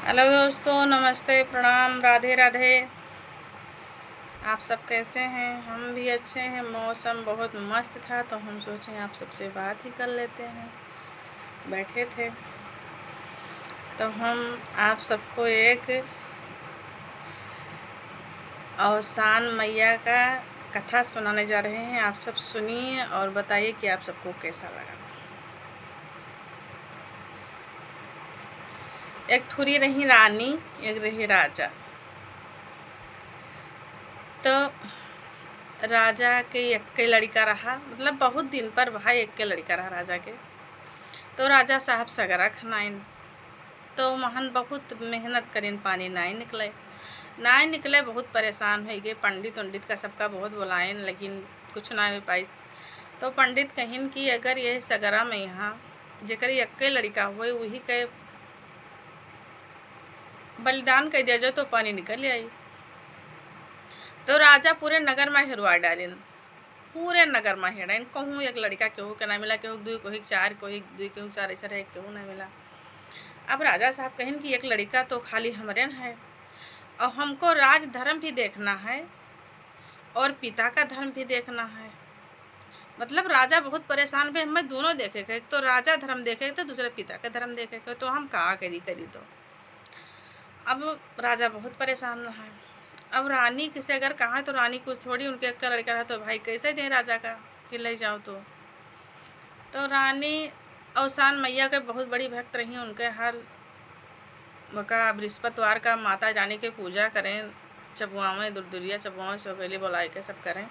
Hello दोस्तों, नमस्ते, प्रणाम, राधे राधे। आप सब कैसे हैं? हम भी अच्छे हैं। मौसम बहुत मस्त था तो हम सोचे आप सबसे बात ही कर लेते हैं। बैठे थे तो हम आप सबको एक अवसान मैया का कथा सुनाने जा रहे हैं। आप सब सुनिए और बताइए कि आप सबको कैसा लगा। एक ठुरी रही रानी, एक रही राजा। तो राजा के एक के लड़का रहा, मतलब बहुत दिन पर भाई एक के लड़का रहा राजा के। तो राजा साहब सगरा खनाइन तो महन बहुत मेहनत करीन, पानी नाई निकले बहुत परेशान हो गए। पंडित उंडित का सबका बहुत बुलाइन, लेकिन कुछ ना हो पाई। तो पंडित कहिन कि अगर यह सगरा में यहाँ जेकर यक्के लड़का हुए वही के बलिदान कर दिया जो तो पानी निकल आई। तो राजा पूरे नगर में हिरवा डालिन, पूरे नगर में हेड़ाइन। कहूँ एक लड़का केहू के ना मिला, केहू दू, कोई चार, कोई दू, केहू चार, ऐसा रहे केहू ना मिला। अब राजा साहब कहें कि एक लड़का तो खाली हमरे है और हमको राज धर्म भी देखना है और पिता का धर्म भी देखना है। मतलब राजा बहुत परेशान भी, हमें दोनों देखेगा, एक तो राजा धर्म देखेगा तो दूसरे पिता का धर्म देखेगा। तो हम कहा करी तो अब राजा बहुत परेशान रहा। अब रानी किसे अगर कहा तो रानी कुछ थोड़ी, उनके एक लड़का रहा तो भाई कैसे दे राजा का कि ले जाओ। तो रानी अवसान मैया के बहुत बड़ी भक्त रही। उनके हर का बृहस्पतिवार का माता रानी के पूजा करें, चबुआवें दुर्दुरिया चबुआवें सोगेली बुलाए के सब करें।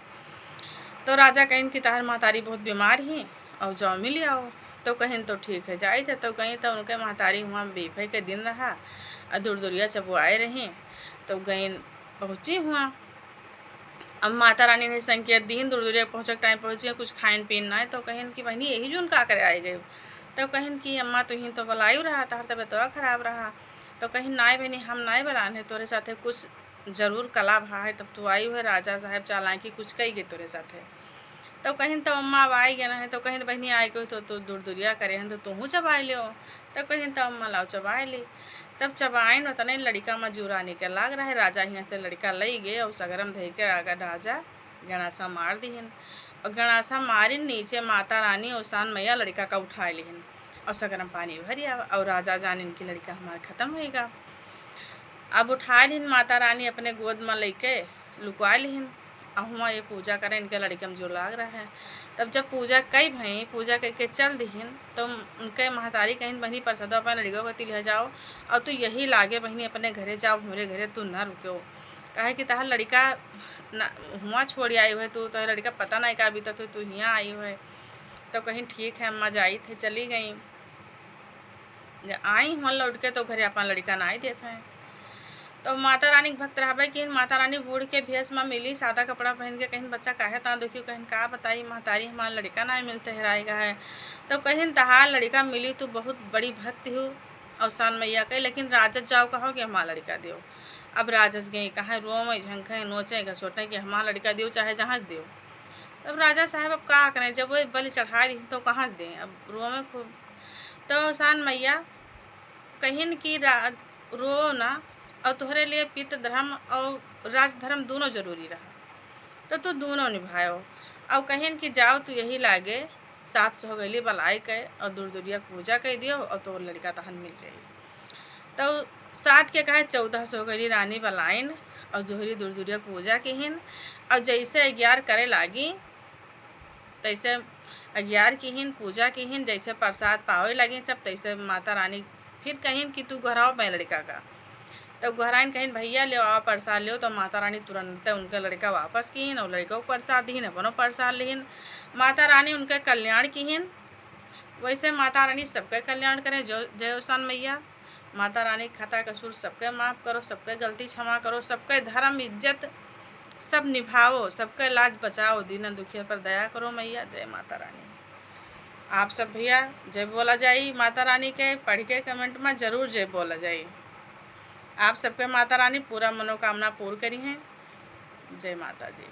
तो राजा कहें कि तार महतारी बहुत बीमार ही और जाओ मिल आओ। तो कहें तो ठीक है जाए थे। तो कहीं तो उनके महतारी वहाँ बेफे के दिन रहा और दुर्दुरिया चबुआए रही। तो गई पहुँची हुआ। अब माता रानी ने संकेत दी, दुर्दुरिया पहुँचे टाइम पहुँची, कुछ खाइन पीन ना है। तो कहें कि बहनी यही जून का करे आए गए। तो कहें कि अम्मा तुही तो बलायू रहा, तार तबियत खराब रहा। तो कहीं नाय बहनी हम नाय बलान है, तोरे साथे कुछ जरूर कला भा है, तब तू आई हुए राजा साहब चालाकी कुछ कही गई तोरे साथे। तो कहीं तो अम्मा अब आई गए है। तो कहीं बहनी आई गई तो तू दुर्दुरिया करे हैं तो तू चबाई लियो। तो कहीं तो अम्मा लाओ चबाए ली। तब चबाइन उतने लड़का मजूरानी के लाग रहा है। राजा यहाँ से लड़का लई गए और सगरम धे के आगा राजा गणासा मार दीहन और गणासा मारी नीचे माता रानी अवसान मैया लड़का का उठा लिहन और सगरम पानी भरिया और राजा जान इनकी लड़का हमारा खत्म होएगा। अब उठा लिहन माता रानी अपने गोद में लेके लुकवा लिहन और हुआ ये पूजा करें, इनके लड़के में जो लाग रहा है। तब जब पूजा कई भई, पूजा करके चल दीहन तो उनके महतारी कहीं बहनी प्रसाद अपने लड़कों को तिल जाओ और तू यही लागे बहनी अपने घरे जाओ, मेरे घरे तू न रुको। कहे कि तार लड़का हुआ छोड़ आई हुए, तू तो लड़का पता नहीं का अभी तक तू यहाँ आई हुए। तो कहीं ठीक है अम्मा जाई थे, चली गई। आई हुआ लौट के तो घरे अपना लड़का ना ही देखे। तो माता रानी के भक्त रहा कि माता रानी बूढ़ के भेष में मिली, सादा कपड़ा पहन के। कहीं बच्चा काहे ता देखियो, कहीं का बताई महतारी हमारा लड़का ना मिलते हेराएगा है। तो कहीं तहार लड़का मिली, तू बहुत बड़ी भक्त हो अवसान मैया के, लेकिन राजत जाओ कहो कि हमारा लड़का दियो। अब राजस गई कहाँ रोवे झंखे नोचे घसोटे कि हमारा लड़का दियो चाहे जहाँ दियो। तब राजा साहब अब का करें, जब वो बलि चढ़ा दी तो कहाँ दें, अब रोवे खूब। तो अवसान मैया कहिन की रो ना, और तुम्हारे लिए पितृ धर्म और राज धर्म दोनों जरूरी रहा, तो तू दोनों निभायो। और कहें कि जाओ तू यही लागे 700 गली बलाई के और दुर्दुरिया पूजा कर दियो और तो लड़का तहन मिल जाए। तो 7 के कहे 1400 गली रानी बलाइन और जोहरी दुर्दुरिया पूजा की हिन और जैसे 11 करे लागी तैसे 11 की हिन पूजा की हिन, जैसे प्रसाद पावे लगी सब तैसे माता रानी फिर कहीं कि तू घर आओ मैं लड़का का। तो घराइन कहीं भैया ले आओ प्रसाद लियो। तो माता रानी तुरंत उनका लड़का वापस कीन और लड़कों को प्रसाद दीन, अपनों प्रसाद लीन। माता रानी उनके कल्याण कीन। वैसे माता रानी सबके कल्याण करें। जो जय अवसान मैया माता रानी खता कसूर सबके माफ़ करो, सबके गलती क्षमा करो, सबके धर्म इज्जत सब निभाओ, सबके लाज बचाओ, दीन दुखिया पर दया करो मैया। जय माता रानी। आप सब भैया जय बोला जाए माता रानी के, पढ़ के कमेंट में ज़रूर जय बोला जाए। आप सबके माता रानी पूरा मनोकामना पूर्ण करी हैं। जय माता जी।